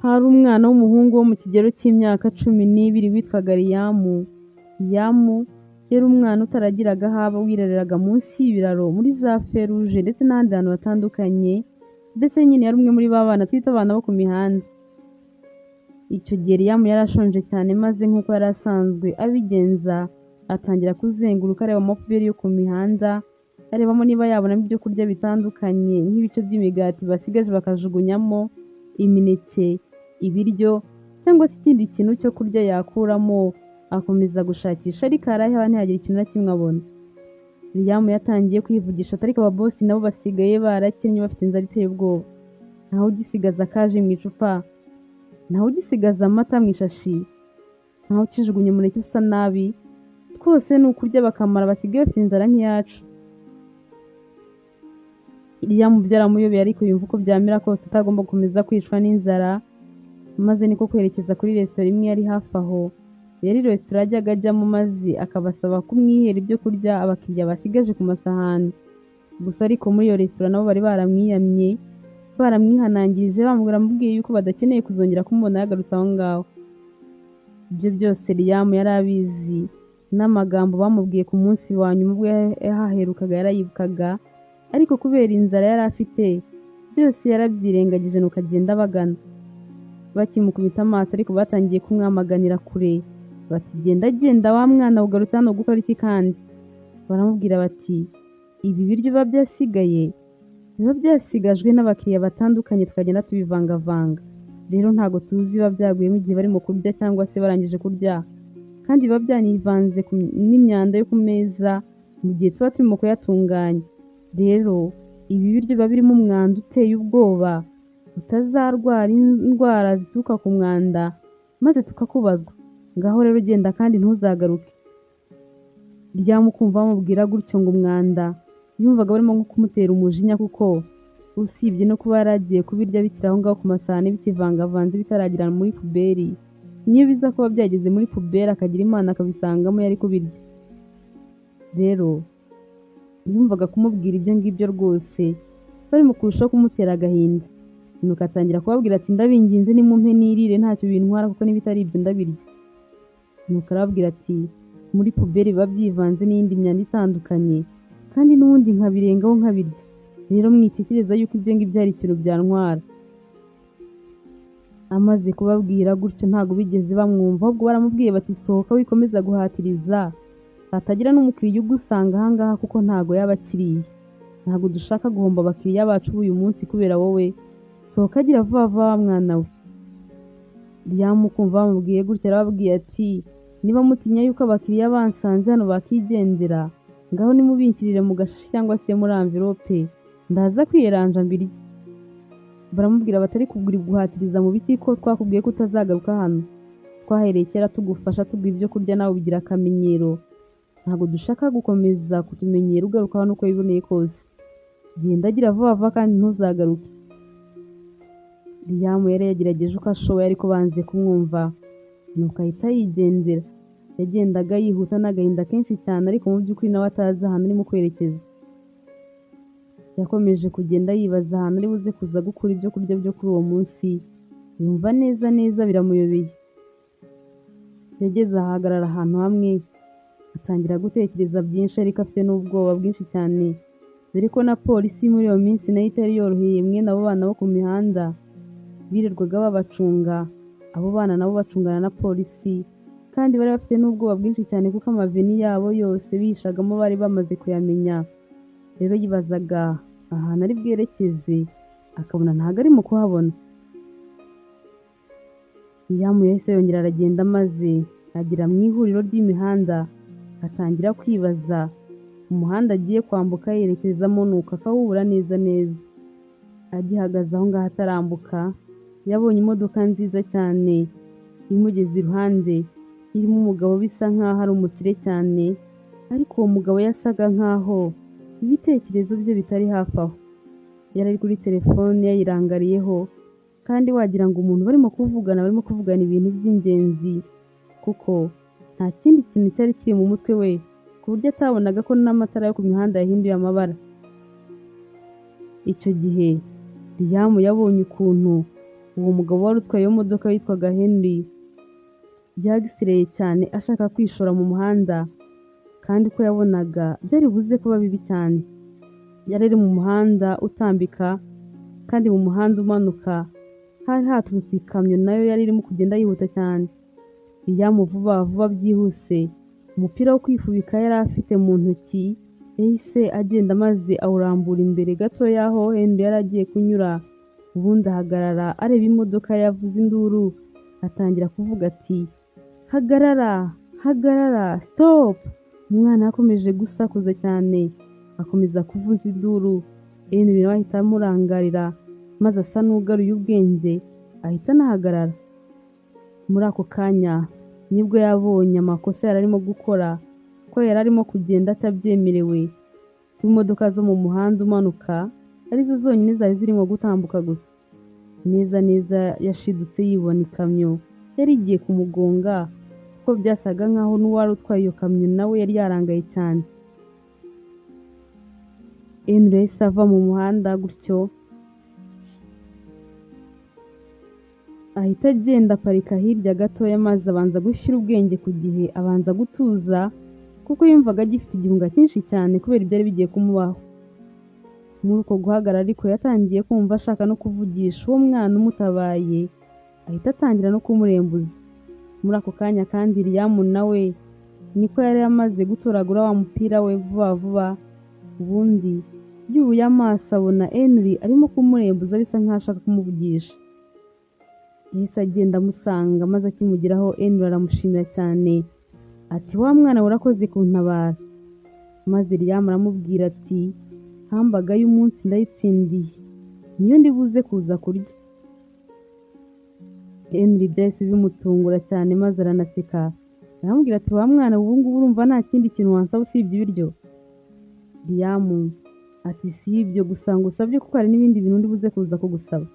Hari umwana w'umuhungu wo mu kigero cy'imyaka 12 witwaga Liamu. Liamu yari umwana utaragiraga aho aba, wirereraga munsi y'ibiraro muri za feruje ndetse n'ahandi hantu hatandukanye, mbese nyine yari umwe muri ba bana twita abana bo ku mihanda. Icyo gihe Liamu yari ashonje cyane, maze nk'uko yari asanzwe abigenza atangira kuzenguruka areba amapuberi yo ku mihanda, arebamo niba yabonamo ibyo kurya bitandukanye nk'ibice by'imigati basigaje bakajugunyamo, imineke, ibiryo cyangwa se ikindi kintu cyo kurya yakuramo. Akomeza gushakisha ariko araheba ntihagire ikintu na kimwe abona. Liamu yatangiye kwivugisha ati ariko ababosi nabo basigaye barakennye bafite inzara iteye ubwoba. Ntawe ugisigaza kaje mu icupa, ntawe ugisigaza amata mu ishashi, ntawe ukijugunya umuneke usa nabi, twose ni ukurya bakamara, basigaye bafite inzara nk'iyacu. Liamu byaramuyobeye ariko yumva uko byamera kose atagomba gukomeza kwicwa n'inzara, maze niko kwerekeza kuri resitora imwe yari hafi aho. Yari resitora yajyaga ajyamo maze akabasaba kumwihera ibyo kurya abakiriya basigaje ku masahani. Gusa ariko muri iyo resitora nabo bari baramwiyamye, baramwihanangirije, bamubwiye yuko badakeneye kuzongera kumubona yagarutse aho ngaho. Ibyo byose Liamu yari abizi, n'amagambo bamubwiye ku munsi wa nyuma ubwo yahaherukaga yarayibukaga, ariko kubera inzara yari afite byose yarabyirengagije nuko agenda bagana. Bakimukubita amaso ariko batangiye kumwamaganira kure, bati genda wa mwana ugarutse hano gukora iki kandi? Baramubwira bati ibi biryo biba byasigaye biba byasigajwe n'abakiriya batandukanye, tukagenda tubivangavanga, rero ntago tuzi biba byaguyemo igihe barimo kurya cyangwa se barangije kurya, kandi biba byanivanze n'imyanda yo ku meza mu gihe tuba turimo kuyatunganya. Rero ibi biryo biba birimo umwanda uteye ubwoba, utazarwara indwara zituruka ku mwanda maze tukakubazwa. Ngaho rero genda kandi ntuzagaruke. Liamu kumva bamubwira gutyo ngo umwanda, yumvaga barimo nko kumutera umujinya, kuko usibye no kuba yaragiye kubirya bikiri aho ngaho ku masahani bikivangavanze bitaragira muri puberi, niyo biza kuba byageze muri puberi akagira Imana akabisangamo yari kubirya. Rero yumvaga kumubwira ibyo ngibyo rwose barimo kurushaho kumutera agahinda, nuko atangira kubabwira ati ndabinginze nimumpe nirire ntacyo bintwara, kuko n'ibitari ibyo ndabirya. Nuko arababwira ati muri puberi biba byivanze n'iyindi myanda itandukanye, kandi n'ubundi nkabirengaho nkabirya, rero mwitekereza yuko ibyo ngibyo ari ikintu byantwara. Amaze kubabwira gutyo ntago bigeze bamwumva, ahubwo baramubwiye bati sohoka wikomeza guhatiriza, hatagira n'umukiriya ugusanga aha ngaha kuko ntago yaba akiriye. Ntago dushaka guhomba abakiriya bacu uyu munsi kubera wowe, sohoka agira vuba vuba wa mwana we. Liamu kumva bamubwiye gutyo arababwiye ati niba mutinya yuko abakiriya bansanze hano bakigendera, ngaho nimubinkirire mu gashashi cyangwa se muri envelope, ndaza kwiyeranja mbirye. Baramubwira batari kugura guhatiriza mu biki, ko twakubwiye ko utazagaruka hano, twahereye kera tugufasha tuguha ibyo kurya nawe bigira akamenyero, ntabwo dushaka gukomeza kutumenyera ugaruka hano uko biboneye kose, genda agira vuba vuba kandi ntuzagaruke. Liamu yari yagerageje uko ashoboye ariko banze kumwumva, nuko ahita yigendera. Yagendaga yihuta n'agahinda kenshi cyane, ariko mu by'ukuri nawe atazi ahantu arimo kwerekeza. Yakomeje kugenda yibaza ahantu ari buze kuza gukura ibyo kurya byo kuri uwo munsi, yumva neza neza biramuyobeye. Yageze ahagarara ahantu hamwe, atangira gutekereza byinshi ariko afite n'ubwoba bwinshi cyane, dore ko na polisi muri iyo minsi nayo itari yoroheye mwene abo bana bo ku mihanda, birirwaga babacunga, abo bana nabo bacungana na polisi, kandi bari bafite n'ubwoba bwinshi cyane kuko amaveni yabo yose bihishagamo bari bamaze kuyamenya. Rero yibazaga ahantu ari bwerekeze, akabona ntago ari mu kuhabona. Liamu yahise yongera aragenda, maze agera mu ihuriro ry'imihanda, atangira kwibaza umuhanda agiye kwambuka yerekezamo, nuko akawubura neza neza. Agihagaze aho ngaho atarambuka, yabonye imodoka nziza cyane imugeze iruhande, irimo umugabo bisa nkaho ari umukire cyane, ariko uwo mugabo yasaga nkaho ibitekerezo bye bitari hafi aho. Yari ari kuri telefone yayirangariyeho, kandi wagira ngo umuntu barimo kuvugana ibintu by'ingenzi, kuko nta kindi kintu cyari kiri mu mutwe we, ku buryo atabonaga ko n'amatara yo ku mihanda yahinduye amabara. Icyo gihe Liamu yabonye ukuntu uwo mugabo wari utwaye iyo modoka witwaga Henry yagisireye cyane ashaka kwishora mu muhanda, kandi ko yabonaga byari buze kuba bibi cyane. Yari ari mu muhanda utambika, kandi mu muhanda umanuka hari haturutse ikamyo nayo yari irimo kugenda yihuta cyane. Vuba vuba byihuse, umupira wo kwifubika yari afite mu ntoki yahise agenda maze awurambura imbere gato y'aho Henry yari agiye kunyura. Ubundi ahagarara areba imodoka, yavuze induru atangira kuvuga ati, hagarara hagarara, stop! Umwana yakomeje gusakuza cyane, akomeza kuvuza induru. Henry nawe ahita amurangarira maze asa n'ugaruye ubwenge ahita anahagarara. Muri ako kanya nibwo yabonye amakosa yari arimo gukora, ko yari arimo kugenda atabyemerewe. Imodoka zo mu muhanda umanuka arizo zonyine zari zirimo gutambuka gusa. Neza neza yashidutse yibona ikamyo yari igiye kumugonga, kuko byasaga nkaho n'uwari utwaye iyo kamyo nawe yari yarangaye cyane. Henry yahise ava mu muhanda gutyo, ahita agenda aparika hirya gatoya maze abanza gushyira ubwenge ku gihe, abanza gutuza kuko yumvaga agifite igihunga cyinshi cyane kubera ibyari bigiye kumubaho. Muri uko guhagarara ariko yatangiye kumva ashaka no kuvugisha uwo mwana umutabaye, ahita atangira no kumurembuza. Muri ako kanya kandi Liam nawe niko yari amaze gutoragura wa mupira we vuba vuba. Ubundi yubuye amaso abona Henry arimo kumurembuza bisa nkaho ashaka kumuvugisha. Yahise agenda amusanga maze akimugeraho Henry aramushimira cyane ati, wa mwana urakoze kuntabara. Maze Liam aramubwira ati, hambaga y'umunsi ndayitsindiye, niyo ndibuze kuza kurya. Henry byahise bimutungura cyane maze aranaseka, aramubwira ati, wa mwana ubu ngubu urumva nta kindi kintu wansaba usibye ibiryo? Liam ati, si ibyo gusa ngusabye kuko hari n'ibindi bintu ndibuze kuza kugusaba.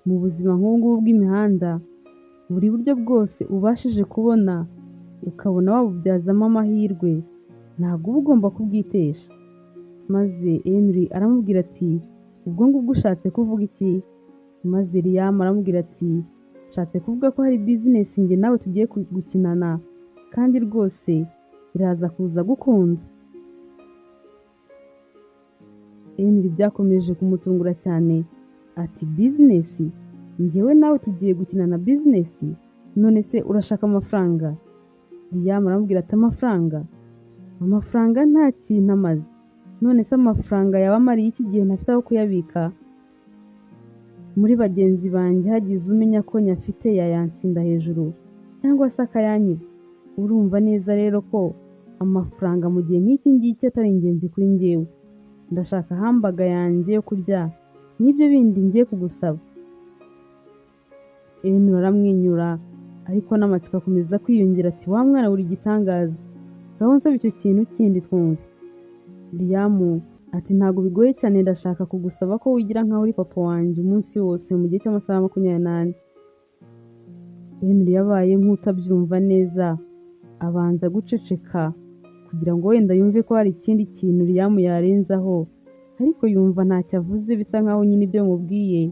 Mu buzima nk'ubu ngubu bw'imihanda, buri buryo bwose ubashije kubona ukabona wabubyazamo amahirwe, ntabwo uba ugomba kubwitesha. Maze Henry aramubwira ati, ubwo ngubwo ushatse kuvuga iki? Maze Liam aramubwira ati, nshatse kuvuga ko hari business njye nawe tugiye gukinana, kandi rwose iraza kuza gukunda. Henry byakomeje kumutungura cyane ati, business? Njyewe nawe tugiye gukinana business? None se urashaka amafaranga? Liam aramubwira ati, amafaranga? Amafaranga nta kintu amaze. None se amafaranga yaba amariye iki gihe ntafite aho kuyabika? Muri bagenzi banjye hagize umenya ko nyafite yayansinda hejuru cyangwa se akayanyiba. Urumva neza rero ko amafaranga mu gihe nk'iki ngiki atari ingenzi kuri njyewe. Ndashaka hambaga yanjye yo kurya, n'ibyo bindi ngiye kugusaba. Henry aramwenyura ariko n'amatsiko akomeza kwiyongera ati, wa mwana uri igitangaza, ngaho nsaba icyo kintu kindi twumve. Liam ati, ntabwo bigoye cyane, ndashaka kugusaba ko wigira nkaho uri papa wanjye umunsi wose mu gihe cy'amasaha 24. Henry yabaye nk'utabyumva neza, abanza guceceka kugira ngo wenda yumve ko hari ikindi kintu Liam yarenzaho, ariko yumva ntacyo avuze, bisa nkaho nyine ibyo mubwiye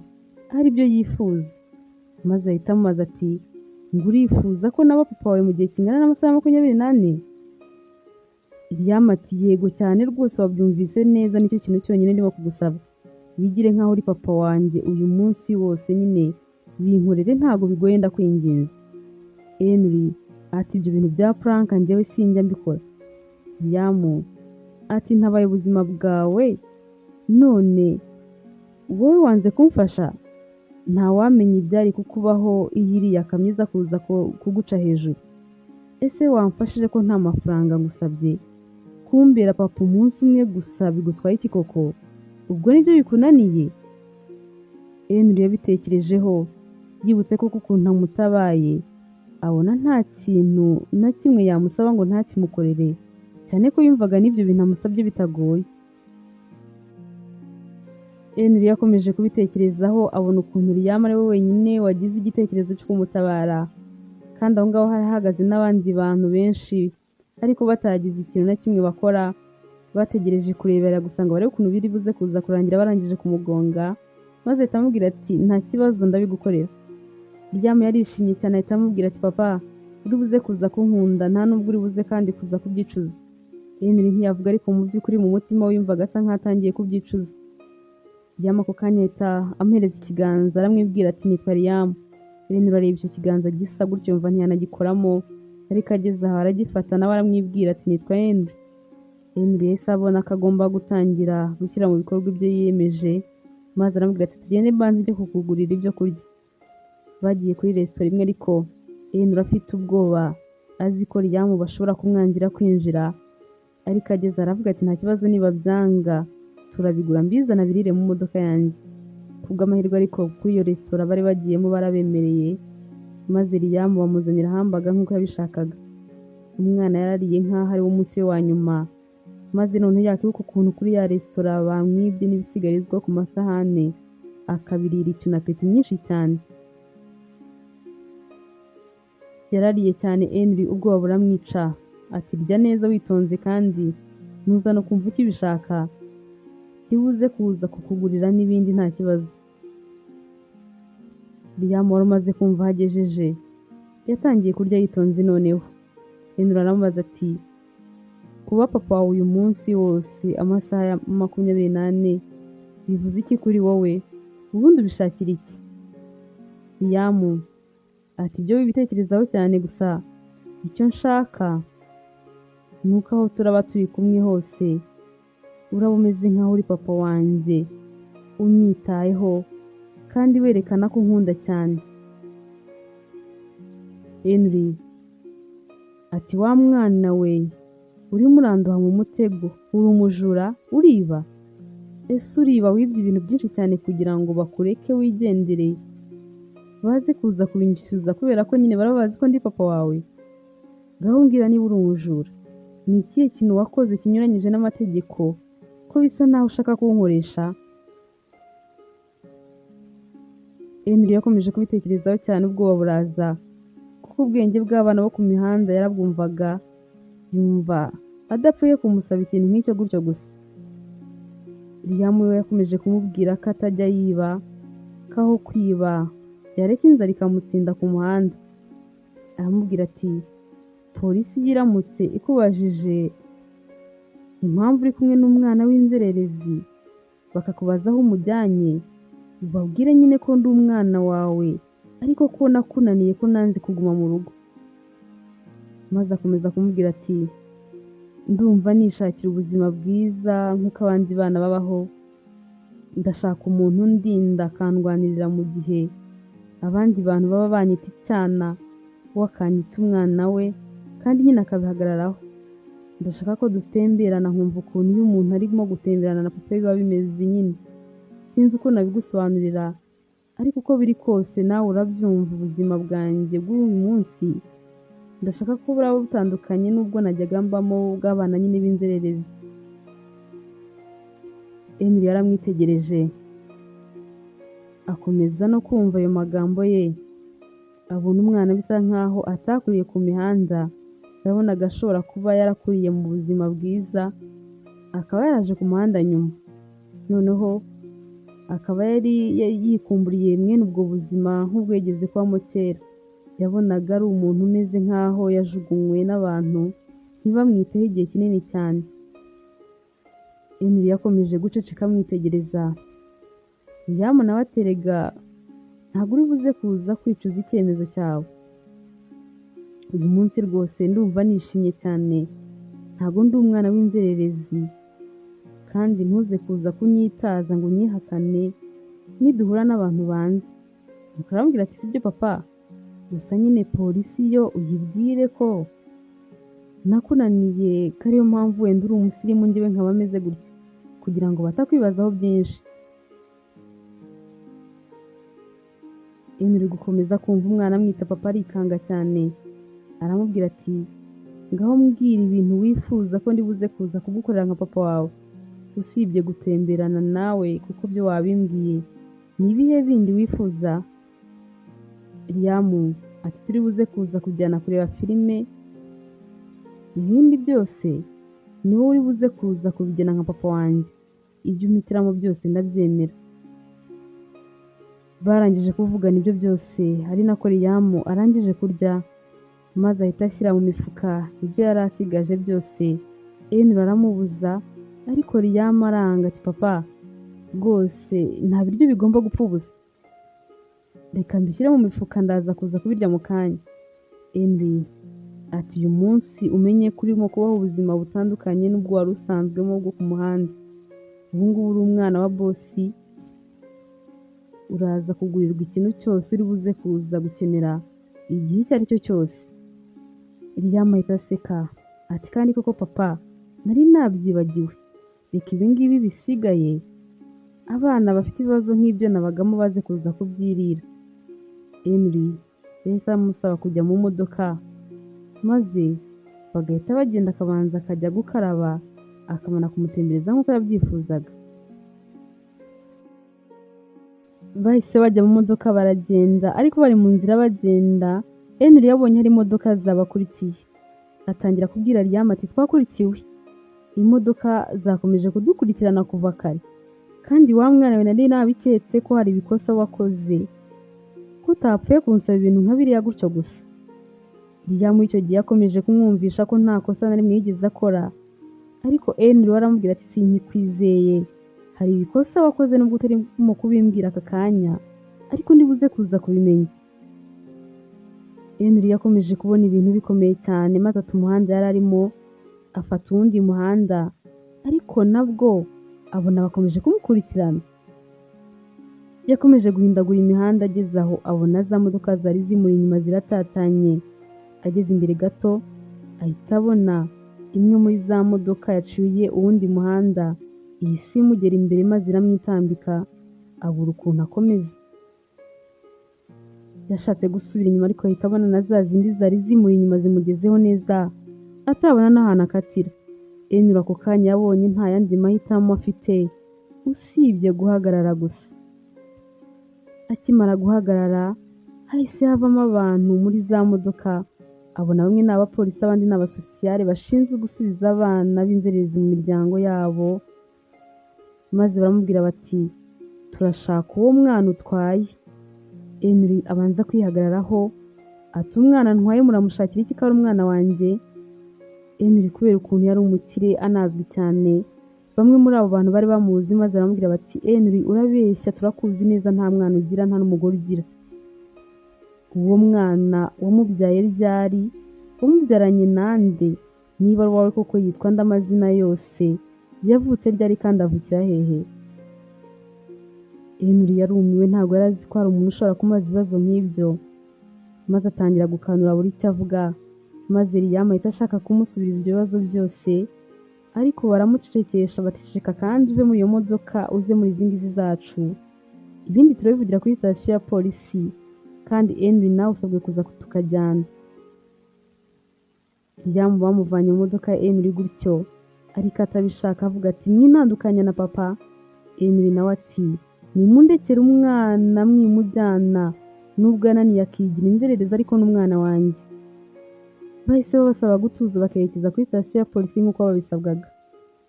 ari byo yifuza. Maze ahita amubaza ati, ngo urifuza ko naba papa wawe mu gihe kingana n'amasaha 24? Liam ati, yego cyane rwose, wabyumvise neza, nicyo kintu cyonyine ndimo kugusaba. Wigire nkaho uri papa wanjye uyu munsi wose, nyine binkorere, ntabwo bigoye, ndakwinginze. Henry ati, ibyo bintu bya prank njyewe sinjya mbikora. Liam ati, ntabaye ubuzima bwawe, none wowe wanze kumfasha? Ntawamenya ibyari kukubaho iyo iriya kamyo iza kuza kuguca hejuru. Ese wamfashije ko nta mafaranga ngusabye? Kumbera papa umunsi umwe gusa bigutwaye iki koko? Ubwo nibyo bikunaniye? Henry yabitekerejeho, yibutse ko ukuntu amutabaye abona nta kintu na kimwe yamusaba ngo ntakimukorere, cyane ko yumvaga n'ibyo bintu amusabye bitagoye. Henry yakomeje kubitekerezaho, abona ukuntu Liam ari we wenyine wagize igitekerezo cyo kumutabara, kandi aho ngaho hari hahagaze n'abandi bantu benshi ariko batagize ikintu na kimwe bakora, bategereje kurebera gusa ngo barebe ukuntu biri buze kuza kurangira barangije kumugonga maze ahita amubwira ati nta kibazo ndabigukorera. Ryamu yarishimye cyane ahita amubwira ati papa uri buze kuza kunkunda nta nubwo uri buze kandi kuza kubyicuza. Henry ntiyavuga ariko mu by'ukuri mu mutima we yumvaga asa nk'atangiye kubyicuza. Ryamu ako kanya ahita amuhereza ikiganza aramwibwira ati nitwa Ryamu. Henry areba icyo kiganza gisa gutyo yumva ntiyanagikoramo, ariko ageze aho aragifata nawe aramwibwira ati nitwa Henry. Henry yahise abona ko agomba gutangira gushyira mu bikorwa ibyo yiyemeje, maze aramubwira ati tugende mbanze njye kukugurira ibyo kurya. Bagiye kuri resitora imwe ariko Henry afite ubwoba azi ko Ryamu bashobora kumwangira kwinjira, ariko ageze aravuga ati nta kibazo niba byanga turabigura mbizana birire mu modoka yanjye. Kubw'amahirwe ariko kuri iyo resitora bari bagiyemo barabemereye, maze Ryamu bamuzanira hambaga nk'uko yabishakaga. Umwana yarariye nk'aho ari wo munsi we wa nyuma, maze noneho yakibuka ukuntu kuri ya resitora bamwibye n'ibisigarizwa ku masahane akabirira icyo na peti nyinshi cyane. Yarariye cyane Henry ubwoba buramwica, ati rya neza witonze kandi ntuza no kumva ukibishaka, ntibuze kuza kukugurira n'ibindi nta kibazo. Ryamu wari umaze kumva aho agejeje yatangiye kurya yitonze noneho. Henry aramubaza ati kuba papa wawe uyu munsi wose amasaha ya 24 bivuze iki kuri wowe, ubundi ubishakira iki? Ryamu ati ibyo wibitekerezaho cyane, gusa icyo nshaka ni uko aho turaba turi kumwe hose uraba umeze nk'aho uri papa wanjye, unyitayeho kandi werekana ko nkunda cyane. Henry ati wa mwana we urimo uranduha mu mutego, uri umujura, uriba? Ese uriba wibye ibintu byinshi cyane kugira ngo bakureke wigendere baze kuza kubinyishyuza kubera ko nyine baraba bazi ko ndi papa wawe? Ngaho mbwira niba uri umujura, ni ikihe kintu wakoze kinyuranyije n'amategeko ko bisa naho ushaka kunkoresha? Henry yakomeje kubitekerezaho cyane ubwoba buraza, kuko ubwenge bw'abana bo ku mihanda yarabwumvaga, yumva adapfuye kumusaba ikintu nk'icyo gutyo gusa. Ryamu we yakomeje kumubwira ko atajya yiba, ko aho kwiba yareka inzara ikamutsinda ku muhanda. Aramubwira ati polisi iramutse ikubajije impamvu uri kumwe n'umwana w'inzererezi bakakubaza aho umujyanye, ubabwire nyine ko ndi umwana wawe ariko ko nakunaniye ko nanze kuguma mu rugo. Maze akomeza kumubwira ati ndumva nishakira ubuzima bwiza nk'uko abandi bana babaho, ndashaka umuntu ndinda akandwanirira mu gihe abandi bantu baba banyita icyana, we akanyita umwana we kandi nyine akabihagararaho. Ndashaka ko dutemberana nkumva ukuntu iyo umuntu arimo gutemberana na papa biba bimeze nyine. Sinzi uko nabigusobanurira, ariko uko biri kose nawe urabyumva ubuzima bwanjye bw'uyu munsi ndashaka ko buraba butandukanye n'ubwo najyaga mbamo bw'abana nyine b'inzererezi. Henry yaramwitegereje akomeza no kumva ayo magambo ye, abona umwana bisa nkaho atakuriye ku mihanda, yabonaga ashobora kuba yarakuriye mu buzima bwiza, akaba yaraje ku muhanda nyuma, noneho akaba yari yikumburiye mwene ubwo buzima nk'ubwo yigeze kubamo kera. Yabonaga ari umuntu umeze nkaho yajugunywe n'abantu ntibamwiteho igihe kinini cyane. Henry yakomeje guceceka amwitegereza. Ryamu nawe aterega ntabwo uri buze kuza kwicuza icyemezo cyawe. Uyu munsi rwose ndumva nishimye cyane, ntabwo ndi umwana w'inzererezi, kandi ntuze kuza kunyitaza ngo unyihakane niduhura n'abantu banze. Ukarambwira ati sibyo papa, gusa nyine polisi yo uyibwire ko nakunaniye, ko ariyo mpamvu wenda uri umusirimu njyewe nkaba ameze gutya, kugira ngo batakwibazaho byinshi. Henry gukomeza kumva umwana amwita papa arikanga cyane, aramubwira ati ngaho mbwira ibintu wifuza ko ndi buze kuza kugukorera nka papa wawe, usibye gutemberana nawe kuko byo wabimbwiye. Ni ibihe bindi wifuza? Ryamu ati turi buze kuza kujyana kureba filime, ibindi byose ni wowe uri buze kuza kubigena nka papa wanjye, ibyo umitiramo byose ndabyemera. Barangije kuvugana ibyo byose ari nako Liam arangije kurya, maze ahita ashyira mu mifuka ibyo yari asigaje byose. Henry aramubuza ariko Liam aranga ati papa rwose nta biryo bigomba gupfa ubusa, reka mbishyire mu mifuka ndaza kuza kubirya mu kanya. Henry ati uyu munsi umenye ko urimo kubaho ubuzima butandukanye n'ubwo wari usanzwemo bwo ku muhanda. Ubu ngubu uri umwana wa bosi, uraza kugurirwa ikintu cyose uri buze kuza gukenera igihe icyo ari cyo cyose. Liam ahita aseka ati kandi koko papa nari nabyibagiwe, reka ibi ngibi bisigaye abana bafite ibibazo nk'ibyo nabagamo baze kuza kubyirira. Henry yahise amusaba kujya mu modoka, maze bagahita bagenda akabanza akajya gukaraba akamara kumutembereza nk'uko yabyifuzaga. Bahise bajya mu modoka baragenda, ariko bari mu nzira bagenda Henry yabonye hari imodoka zabakurikiye, atangira kubwira Liam ati twakurikiwe, imodoka zakomeje kudukurikirana kuva kare, kandi wa mwana we nari nabiketse ko hari ibikosa wakoze, ko utapfuye kunsaba ibintu nka biriya gutyo gusa. Liam icyo gihe yakomeje kumwumvisha ko nta kosa na rimwe yigeze akora, ariko Henry aramubwira ati sinkikwizeye, hari ibikosa wakoze nubwo utarimo kubimbwira aka kanya, ariko ndibuze kuza kubimenya. Henry yakomeje kubona ibintu bikomeye cyane, maze ata umuhanda yari arimo afata uwundi muhanda, ariko nabwo abona bakomeje kumukurikirana. Yakomeje guhindagura imihanda, ageze aho abona za modoka zari zimuri inyuma ziratatanye. Ageze imbere gato ahita abona imwe muri za modoka yaciye uwundi muhanda, ihise imugera imbere maze iramwitambika, abura ukuntu akomeza. Yashatse gusubira inyuma ariko ahita abona na za zindi zari zimuri inyuma zimugezeho neza, atabona n'ahantu akatira. Henry ako kanya yabonye nta yandi mahitamo afite usibye guhagarara gusa. Akimara guhagarara hahise havamo abantu muri za modoka, abona bamwe ni abapolisi abandi ni abasosiyare bashinzwe gusubiza abana b'inzererezi mu miryango yabo, maze baramubwira bati turashaka uwo mwana utwaye. Henry abanza kwihagararaho ati umwana ntwaye muramushakira iki ko ari umwana wanjye? Henry kubera ukuntu yari umukire anazwi cyane, bamwe muri abo bantu bari bamuzi, maze baramubwira bati Henry urabeshya, turakuzi neza, nta mwana ugira nta n'umugore ugira. Uwo mwana wamubyaye ryari? Wamubyaranye nande? Niba ari wawe koko yitwa nde amazina yose? Yavutse ryari kandi avukira hehe? Henry yarumiwe, ntabwo yari azi ko hari umuntu ushobora kumubaza ibibazo nk'ibyo, maze atangira gukanura buri icyo avuga, maze Liam ahita ashaka kumusubiriza ibyo bibazo byose, ariko baramucecekesha baticeceka kandi uve muri iyo modoka uze muri izi ngizi zacu, ibindi turabivugira kuri sitasiyo ya polisi, kandi Henry nawe usabwe kuza tukajyana. Liam bamuvanye mu modoka ya Henry gutyo, ariko atabishaka avuga ati mwintandukanya na papa. Henry nawe ati nimundekere umwana mwimujyana, nubwo yananiye akigira inzererezi ariko n'umwana wanjye. Bahise babasaba gutuza bakerekeza kuri sitasiyo ya polisi nk'uko babisabwaga.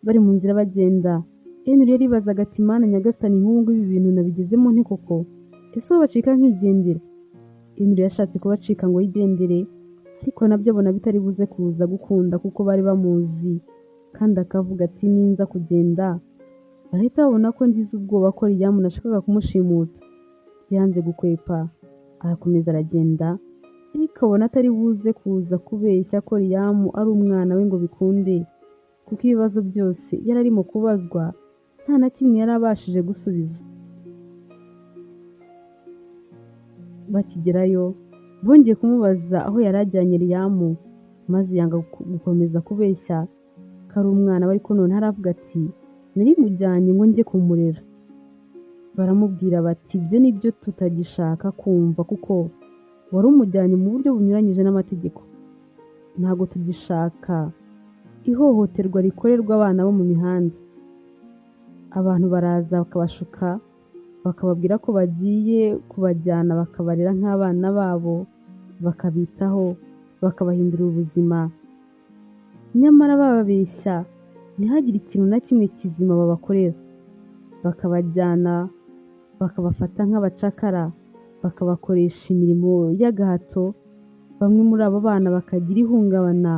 Bari mu nzira bagenda, Henry yaribazaga ati mana nyagasani, nk'ubu ngubu ibi bintu nabigezemo nte koko? Ese uwo bacika nkigendera? Henry yashatse kubacika ngo yigendere, ariko nabyo abona bitari buze kuza gukunda kuko bari bamuzi, kandi akavuga ati ninza kugenda bahita babona ko ngize ubwoba ko Liam nashakaga kumushimuta. Yanze gukwepa, arakomeza aragenda, ariko abona atari buze kuza kubeshya ko Liam ari umwana we ngo bikunde, kuko ibibazo byose yari arimo kubazwa nta na kimwe yari abashije gusubiza. Bakigerayo bongeye kumubaza aho yari ajyanye Liam, maze yanga gukomeza kubeshya ko ari umwana we, ariko none aravuga ati nari mujyanye ngo njye kumurera. Baramubwira bati ibyo nibyo tutagishaka kumva, kuko wari umujyanye mu buryo bunyuranyije n'amategeko, ntabwo tugishaka ihohoterwa rikorerwa abana bo mu mihanda. Abantu baraza bakabashuka, bakababwira ko bagiye kubajyana bakabarera nk'abana babo, bakabitaho, bakabahindura ubuzima, nyamara bababeshya ntihagire ikintu na kimwe kizima babakorera. Bakabajyana bakabafata nk'abacakara, bakabakoresha imirimo y'agahato. Bamwe muri abo bana bakagira ihungabana,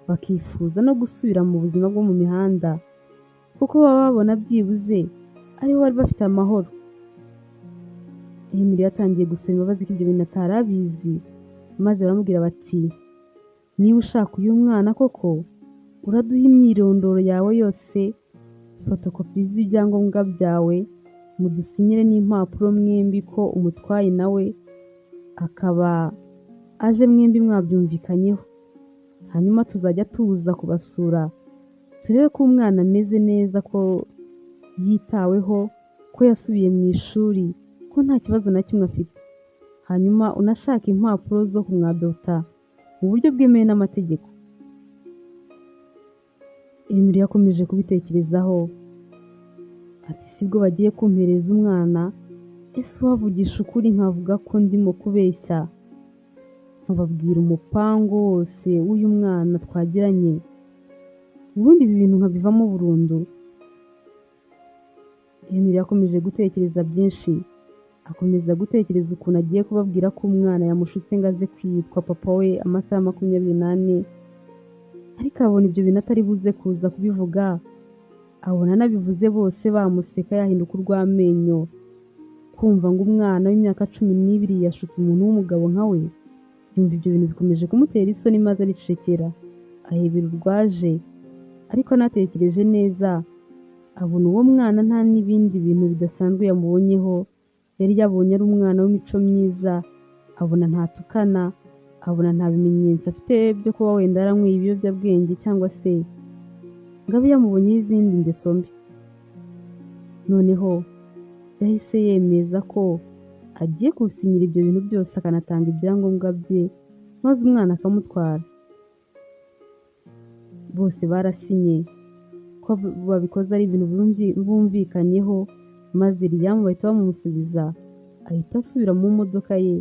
bakifuza no gusubira mu buzima bwo mu mihanda, kuko baba babona byibuze ariho bari bafite amahoro. Henry yatangiye gusaba imbabazi ko ibyo bintu atari abizi, maze baramubwira bati, niba ushaka uyu mwana koko, uraduha imyirondoro yawe yose, fotokopi z'ibyangombwa byawe, mudusinyire n'impapuro mwembi ko umutwaye nawe akaba aje mwembi mwabyumvikanyeho. Hanyuma tuzajya tuza kubasura, turebe ko umwana ameze neza, ko yitaweho, ko yasubiye mu ishuri, ko nta kibazo na kimwe afite. Hanyuma unashaka impapuro zo kumwadopta mu buryo bwemewe n'amategeko. Henry yakomeje kubitekerezaho ati, sibwo bagiye kumpereza umwana? Ese wavugisha ukuri nkavuga ko ndimo kubeshya, nkababwira umupango wose w'uyu mwana twagiranye, ubundi ibi bintu nkabivamo burundu? Henry yakomeje gutekereza byinshi, akomeza gutekereza ukuntu agiye kubabwira ko umwana yamushutse ngo aze kwitwa papa we amasaha 24, ariko abona ibyo bintu atari buze kuza kubivuga. Abona nabivuze bose bamuseka yahinduka urw'amenyo. Kumva ngo umwana w'imyaka 12 yashutse umuntu w'umugabo nka we, yumva ibyo bintu bikomeje kumutera isoni, maze aricecekera, ahebera urwaje. Ariko anatekereje neza, abona uwo mwana nta n'ibindi bintu bidasanzwe yamubonyeho. Yari yabonye ari umwana w'imico myiza, abona ntatukana, abona nta bimenyetso afite byo kuba wenda yaranyweye ibiyobyabwenge cyangwa se ngo abe yamubonyeho izindi ngeso mbi. Noneho yahise yemeza ko agiye gusinyira ibyo bintu byose, akanatanga ibyangombwa bye, maze umwana akamutwara. Bose barasinye ko babikoze ari ibintu bumvikanyeho, maze Liam bahita bamumusubiza, ahita asubira mu modoka ye,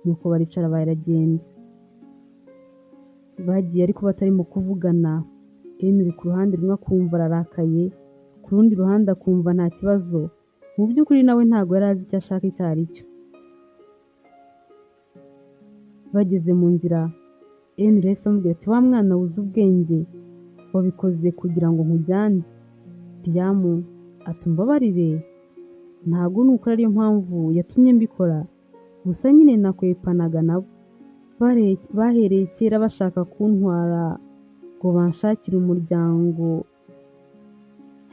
nuko baricara baragenda. Bagiye ariko batarimo kuvugana. Henry ku ruhande rumwe akumva ararakaye, ku rundi ruhande akumva nta kibazo. Mu by'ukuri nawe ntabwo yari azi icyo ashaka icyo ari cyo. Bageze mu nzira, Henry yahise amubwira ati, wa mwana wuze ubwenge, wabikoze kugira ngo nkujyane? Liam ati, mbabarire, ntabwo nuko ariyo mpamvu yatumye mbikora, gusa nyine nakwepanaga nabo. Bahereye kera bashaka kuntwara ngo banshakire umuryango,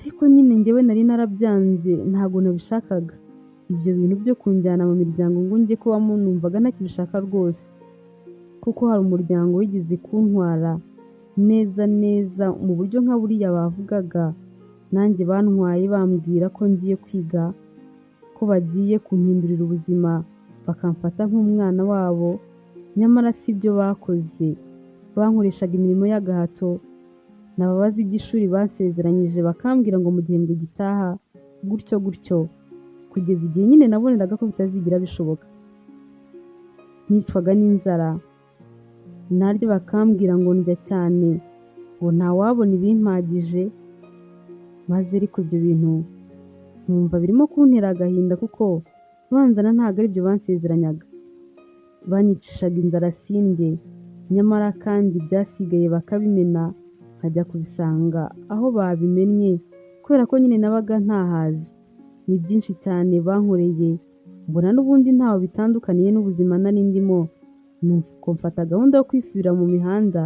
ariko nyine njyewe nari narabyanze, ntabwo nabishakaga. Ibyo bintu byo kunjyana mu miryango ngo njye kubamo numvaga ntakibishaka rwose, kuko hari umuryango wigeze kuntwara neza neza mu buryo nka buriya bavugaga. Nanjye bantwaye bambwira ko ngiye kwiga, ko bagiye kumpindurira ubuzima, bakamfata nk'umwana wabo. Nyamara si byo bakoze, bankoreshaga imirimo y'agahato. Nababaza iby'ishuri basezeranyije, bakambwira ngo mu gihembwe gitaha, gutyo gutyo, kugeza igihe nyine naboneraga ko bitazigira bishoboka. Nicwaga n'inzara, naryo bakambwira ngo ndya cyane, ngo ntawabona ibimpagije. Maze ariko ibyo bintu nkumva birimo kuntera agahinda, kuko banzana ntabwo ari byo bansezeranyaga. Banyicishaga inzara sindye, nyamara kandi byasigaye bakabimena, nkajya kubisanga aho babimennye, kubera ko nyine nabaga ntahazi. Ni byinshi cyane bankoreye, mbona n'ubundi ntaho bitandukaniye n'ubuzima nari ndimo. Nuko mfata gahunda yo kwisubira mu mihanda,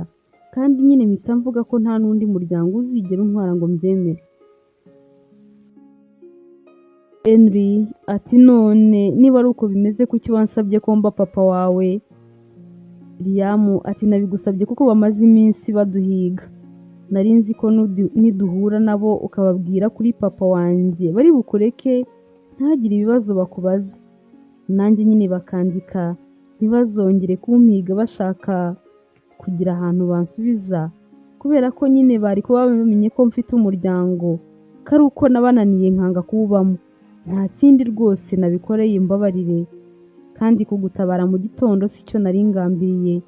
kandi nyine mpita mvuga ko nta n'undi muryango uzigera untwara ngo mbyemere. Henry ati, none niba ari uko bimeze, kuki wansabye ko mba papa wawe? Liam ati, nabigusabye kuko bamaze iminsi baduhiga. Nari nzi ko niduhura nabo ukababwira kuri papa wanjye, bari bukureke ntagire ibibazo bakubaza, nanjye nyine bakandika, ntibazongere kumpiga bashaka kugira ahantu bansubiza, kubera ko nyine bari kuba bamenye ko mfite umuryango, ko ari uko nabananiye nkanga kuwubamo. Nta kindi rwose nabikoreye, mbabarire. Kandi kugutabara mu gitondo si cyo nari ngambiriye,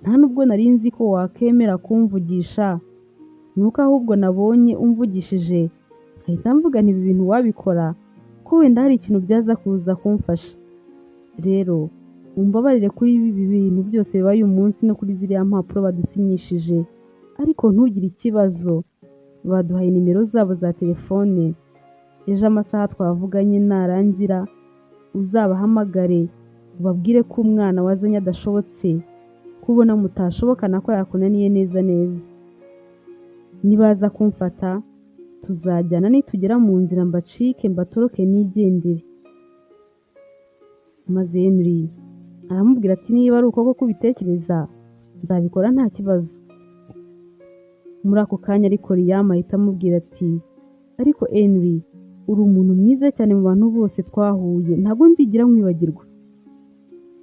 nta nubwo nari nzi ko wakemera kumvugisha. Nuko ahubwo nabonye umvugishije, nkahita mvuga nti ibi bintu wabikora, ko wenda hari ikintu byaza kuza kumfasha. Rero umbabarire kuri ibi bintu byose bibaye uyu munsi no kuri ziriya mpapuro badusinyishije, ariko ntugire ikibazo. Baduhaye nimero zabo za telefone, ejo amasaha twavuganye narangira uzabahamagare ubabwire ko umwana wazanye adashobotse, kubona mutashobokana ko yakunaniye neza neza. Nibaza kumfata tuzajyana, nitugera mu nzira mbacike mbatoroke nigendere. Maze Henry aramubwira ati niba ari uko koko ubitekereza nzabikora nta kibazo. Muri ako kanya ariko Liam ahita amubwira ati ariko Henry, uri umuntu mwiza cyane mu bantu bose twahuye, ntabwo nzigira nkwibagirwa.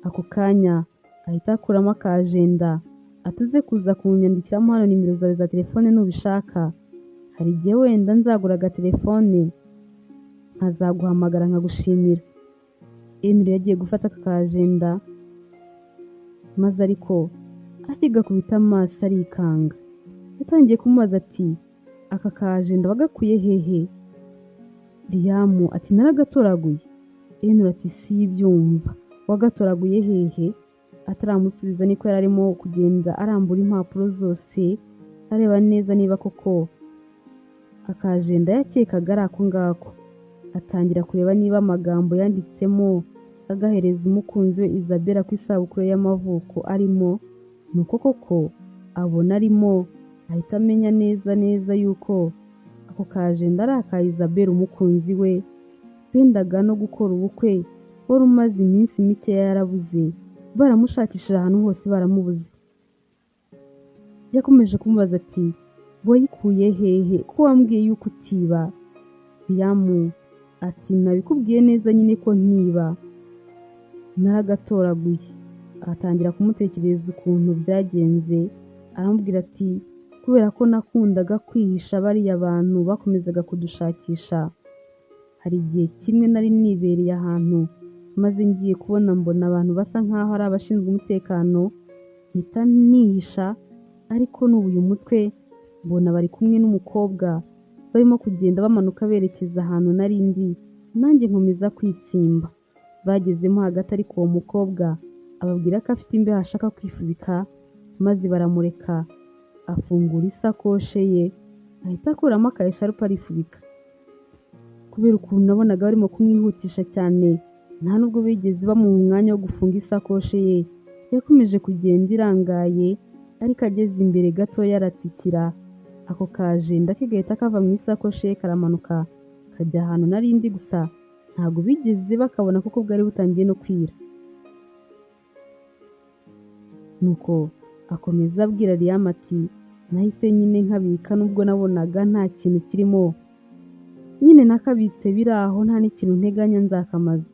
Ako kanya ahita akuramo akajenda atuze kuza kunyandikiramo hano nimero zawe za telefone nubishaka, hari igihe wenda nzagura agatelefone nkazaguhamagara nkagushimira. Henry yagiye gufata aka kajenda maze ariko akigakubita amaso arikanga. Yatangiye kumubaza ati aka kajenda wagakuye hehe? Liam ati naragatoraguye. Henry ati sibyumva, wagatoraguye hehe? Ataramusubiza niko yari arimo kugenda arambura impapuro zose areba neza niba koko akajenda yakekaga ari ako ngako. Atangira kureba niba amagambo yanditsemo agahereza umukunzi we Isabella ku isabukuru y'amavuko arimo, nuko koko abona arimo. Ahita amenya neza yuko ako kajenda ari aka Isabella umukunzi we bendaga no gukora ubukwe, wari umaze iminsi mike yarabuze, baramushakishije ahantu hose baramubuze. Yakomeje kumubaza ati wayikuye hehe ko wambwiye yuko utiba? Liam ati nabikubwiye neza nyine ko ntiba, naragatoraguye. Atangira kumutekereza ukuntu byagenze, aramubwira ati kubera ko nakundaga kwihisha bariya bantu bakomezaga kudushakisha. Hari igihe kimwe nari nibereye ahantu maze ngiye kubona mbona abantu basa nkaho ari abashinzwe umutekano, mpita nihisha, ariko n'ubu uyu mutwe mbona bari kumwe n'umukobwa barimo kugenda bamanuka berekeza ahantu nari ndi, nanjye nkomeza kwitsimba. Bagezemo hagati ariko uwo mukobwa ababwira ko afite imbeho ashaka kwifubika, maze baramureka afungura isakoshe ye ahita akuramo akayesharupe arifubika. Kubera ukuntu nabonaga barimo kumwihutisha cyane, nta nubwo bigeze bamuha umwanya wo gufunga isakoshe ye. Yakomeje kugenda irangaye, ariko ageze imbere gatoya aratsikira. Ako kajenda ke gahita kava mu isakoshe ye karamanuka kajya ahantu nari ndi, gusa ntabwo bigeze bakabona kuko bwari butangiye no kwira. Nuko akomeza abwira Liam ati nahise nyine nkabika nubwo nabonaga nta kintu kirimo, nyine nakabitse biri aho nta n'ikintu nteganya nzakamaza.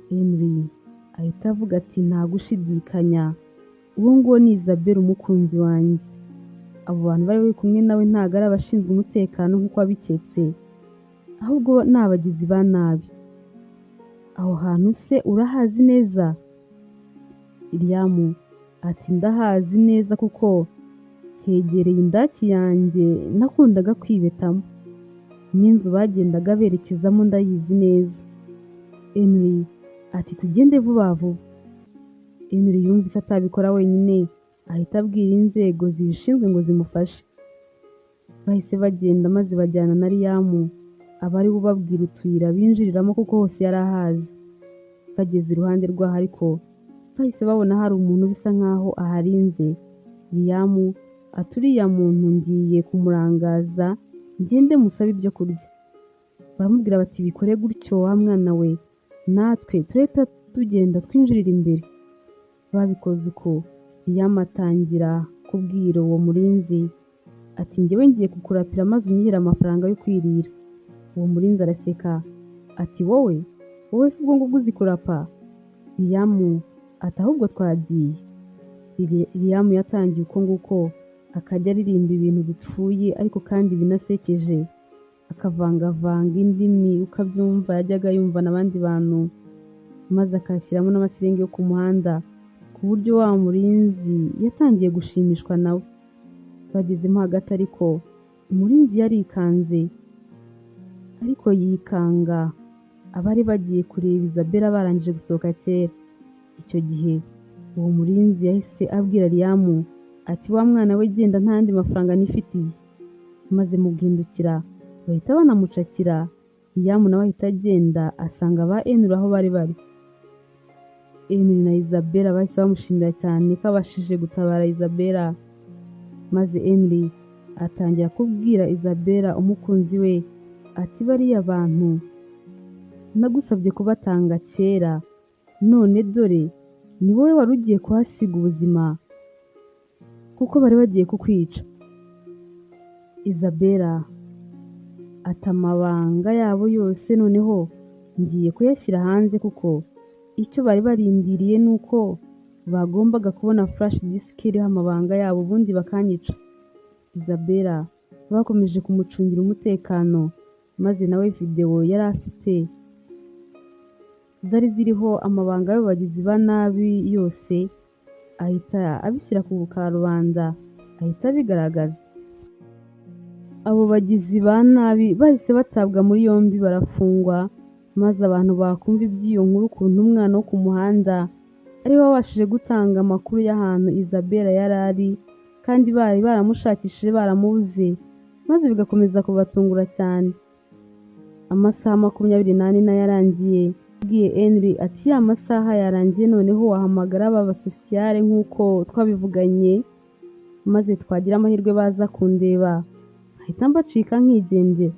Henry ahita avuga ati nta gushidikanya, uwo nguwo ni Isabella umukunzi wanjye. Abo bantu bari bari kumwe nawe ntabwo ari abashinzwe umutekano nk'uko wabiketse, ahubwo ni abagizi ba nabi. Aho hantu se urahazi neza? Liam ati ndahazi neza kuko hegereye indaki yanjye nakundaga kwibetamo, n'inzu bagendaga berekezamo ndayizi neza. Henry ati tugende vuba vuba. Henry yumvise atabikora wenyine, ahita abwira inzego zibishinzwe ngo zimufashe. Bahise bagenda maze bajyana na Liam, abari bubabwira utuyira binjiriramo kuko hose yari ahazi. Bageze iruhande rwaho ariko bahise babona hari umuntu bisa nkaho aharinze. Liam ati uriya muntu ngiye kumurangaza ngende musabe ibyo kurya. Baramubwira bati bikore gutyo wa mwana we, natwe tureta tugenda twinjirira imbere. Babikoze uko. Liam atangira kubwira uwo murinzi ati njyewe ngiye kukurapira maze unyihera amafaranga yo kwirira. Uwo murinzi araseka ati wowe si ubwo ngubwo uzi kurapa? Liam ati ahubwo twagiye. Liam yatangiye uko nguko akajya aririmba ibintu bipfuye ariko kandi binasekeje, akavangavanga indimi ukabyumva yajyaga yumva n'abandi bantu, maze akashyiramo n'amasirenge yo ku muhanda ku buryo wa murinzi yatangiye gushimishwa nawe. Bagezemo hagati ariko umurinzi yarikanze ariko yikanga abari bagiye kureba Isabella barangije gusohoka kera. Icyo gihe uwo murinzi yahise abwira Liam ati wa mwana we genda nta yandi mafaranga nifitiye, maze mu guhindukira bahita banamucakira. Liam nawe ahita agenda asanga ba Henry aho bari bari. Henry na Isabella bahise bamushimira cyane ko abashije gutabara Isabella, maze Henry atangira kubwira Isabella umukunzi we ati bariya bantu nagusabye kubatanga kera, none dore ni wowe wari ugiye kuhasiga ubuzima kuko bari bagiye kukwica. Isabella ati amabanga yabo yose noneho ngiye kuyashyira hanze kuko icyo bari barindiriye ni uko bagombaga kubona flash disk iriho amabanga yabo ubundi bakanyica. Isabella bakomeje kumucungira umutekano, maze nawe video yari afite zari ziriho amabanga y'abagizi ba nabi yose ahita abishyira ku karubanda, ahita abigaragaza. Abo bagizi ba nabi bahise batabwa muri yombi barafungwa, maze abantu bakumva iby'iyo nkuru ukuntu umwana wo ku muhanda ari we wabashije gutanga amakuru y'ahantu Isabella yari ari kandi bari baramushakishije baramubuze, maze bigakomeza kubatungura cyane. Amasaha 24 yarangiye, abwiye Henry ati ya masaha yarangiye noneho wahamagara aba sosiyale nk'uko twabivuganye, maze twagira amahirwe baza kundeba ahita mbacika nkigendera.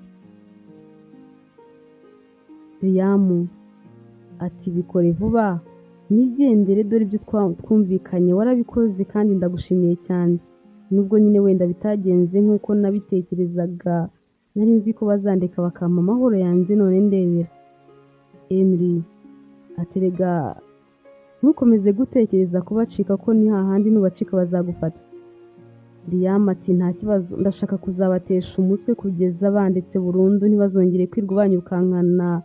Liam ati bikore vuba nigendere, dore ibyo twumvikanye warabikoze kandi ndagushimiye cyane, nubwo nyine wenda bitagenze nk'uko nabitekerezaga, nari nzi ko bazandeka bakampa amahoro yanjye none ndebera. Henry ati rega ntukomeze gutekereza kubacika ko ni hahandi nubacika bazagufata. Liam ati nta kibazo, ndashaka kuzabatesha umutwe kugeza bandetse burundu, ntibazongere kwirwa banyirukankana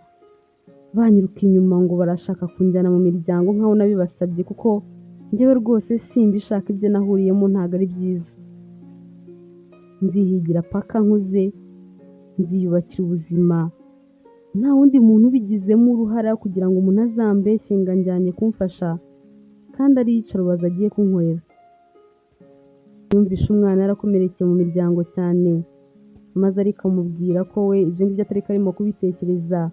banyiruka inyuma ngo barashaka kunjyana mu miryango nkaho nabibasabye, kuko njyewe rwose simbishaka, ibyo nahuriyemo ntabwo ari byiza. Nzihigira paka nkuze, nziyubakira ubuzima, nta wundi muntu ubigizemo uruhara kugira ngo umuntu azambeshye ngo anjyanye kumfasha kandi ari iyicarubozo agiye kunkorera. Yumvishe umwana yarakomerekeye mu miryango cyane, maze ariko amubwira ko we ibyo ngibyo atari karimo kubitekereza.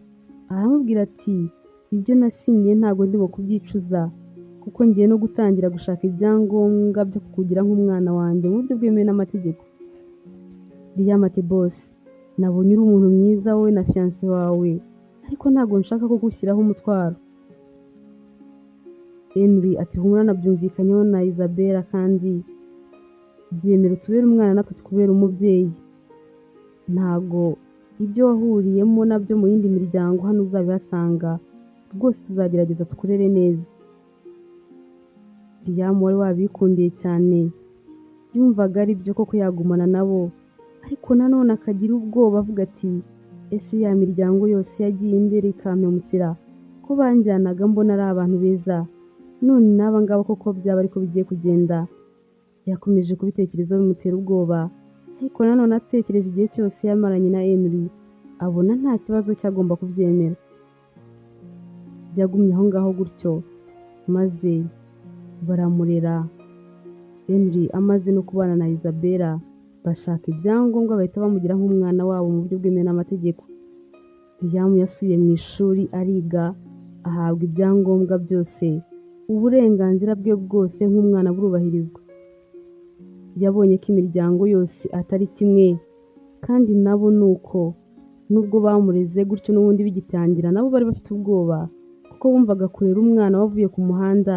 Aramubwira ati ibyo nasinyiye ntabwo ndimo kubyicuza, kuko ngiye no gutangira gushaka ibyangombwa byo kukugira nk'umwana wanjye mu buryo bwemewe n'amategeko. Liam ati boss, nabonye uri umuntu mwiza wowe na fiancé wawe, ariko ntabwo nshaka ko gushyiraho umutwaro. Henry ati humura nabyumvikanyeho na Isabella kandi byemera utubere umwana natwe tukubera umubyeyi, ntago ibyo wahuriyemo nabyo mu yindi miryango hano uzabihasanga, rwose tuzagerageza tukurere neza. Liam wari wabikundiye cyane, yumvaga ari byo koko yagumana nabo, ariko nanone akagira ubwoba avuga ati ese ya miryango yose yagiye imbere ikampemukira ko banjyanaga mbona ari abantu beza, none n'aba ngaba koko byaba ariko bigiye kugenda. Yakomeje kubitekereza bimutera ubwoba, ariko nanone atekereje igihe cyose yamaranye na Henry abona nta kibazo cyagomba kubyemera. Byagumye aho ngaho gutyo, maze baramurera. Henry amaze no kubana na Isabella bashaka ibyangombwa bahita bamugira nk'umwana wabo mu buryo bwemewe n'amategeko. Liam yasubiye mu ishuri ariga, ahabwa ibyangombwa byose, uburenganzira bwe bwose nk'umwana burubahirizwa. Yabonye ko imiryango yose atari kimwe, kandi nabo nuko nubwo bamureze gutyo n'ubundi bigitangira nabo bari bafite ubwoba, kuko bumvaga kurera umwana wavuye ku muhanda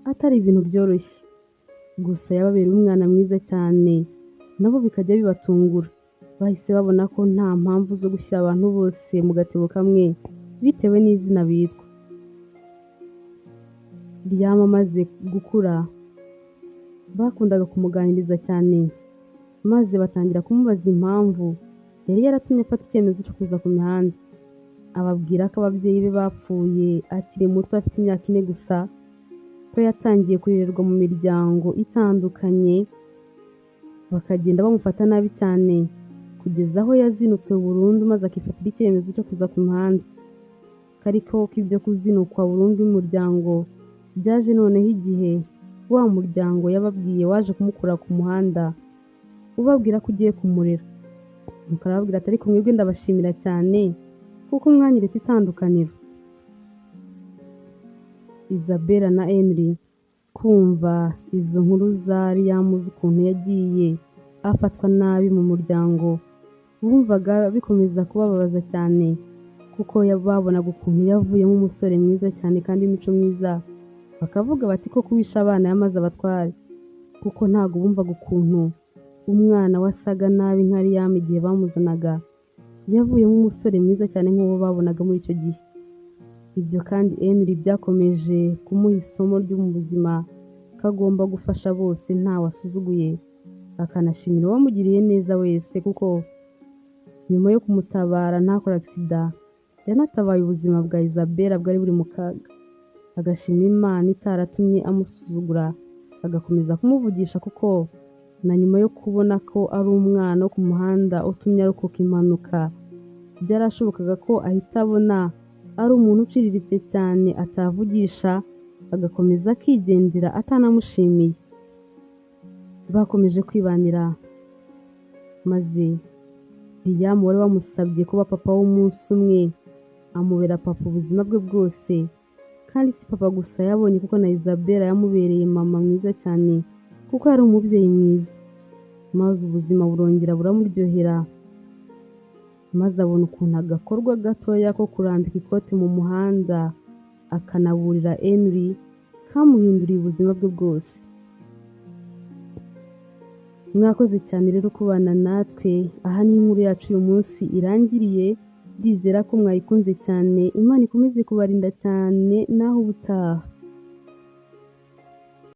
atari ibintu byoroshye. Gusa yababereye umwana mwiza cyane, nabo bikajya bibatungura. Bahise babona ko nta mpamvu zo gushyira abantu bose mu gatebo kamwe bitewe n'izina bitwa. Liam amaze gukura bakundaga kumuganiriza cyane, maze batangira kumubaza impamvu yari yaratumye afata icyemezo cyo kuza ku mihanda. Ababwira ko ababyeyi be bapfuye akiri muto afite imyaka 4 gusa, ko yatangiye kurererwa mu miryango itandukanye, bakagenda bamufata nabi cyane, kugeza aho yazinutswe burundu maze akifatira icyemezo cyo kuza ku muhanda. Ariko ko ibyo kuzinukwa burundu y'umuryango byaje noneho igihe wa muryango yababwiye waje kumukura ku muhanda ubabwira ko ugiye kumurera. Nuko arababwira ati ariko mwebwe ndabashimira cyane kuko mwanyeretse itandukaniro. Isabella na Henry kumva izo nkuru za Liam ukuntu yagiye afatwa nabi mu muryango bumvaga bikomeza kubababaza cyane kuko babonaga ukuntu yavuyemo umusore mwiza cyane kandi imico myiza, bakavuga bati ko kubisha abana yamaze abatware, kuko ntabwo bumvaga ukuntu umwana wasaga nabi nka Liam igihe bamuzanaga yavuyemo umusore mwiza cyane nk'uwo babonaga muri icyo gihe. Ibyo kandi Henry byakomeje kumuha isomo ryo mu buzima ko agomba gufasha bose ntawe asuzuguye, akanashimira uwamugiriye neza wese kuko nyuma yo kumutabara ntakore agisida yanatabaye ubuzima bwa Isabella bwari buri mu kaga. Agashima Imana itaratumye amusuzugura, agakomeza kumuvugisha kuko na nyuma yo kubona ko ari umwana wo ku muhanda utumye arokoka impanuka byarashobokaga ko ahita abona ari umuntu uciriritse cyane atavugisha, agakomeza akigendera atanamushimiye. Bakomeje kwibanira maze Liam wari wamusabye kuba papa w'umunsi umwe amubera papa ubuzima bwe bwose, kandi si papa gusa yabonye kuko na Isabella yamubereye mama mwiza cyane kuko yari umubyeyi mwiza, maze ubuzima burongera buramuryohera, maze abona ukuntu agakorwa gatoya ko kurambika ikote mu muhanda akanaburira Henry kamuhinduriye ubuzima bwe bwose. Mwakoze cyane rero kubana natwe, aha ni inkuru yacu uyu munsi irangiriye, ndizera ko mwayikunze cyane. Imana ikomeze kubarinda cyane naho ubutaha.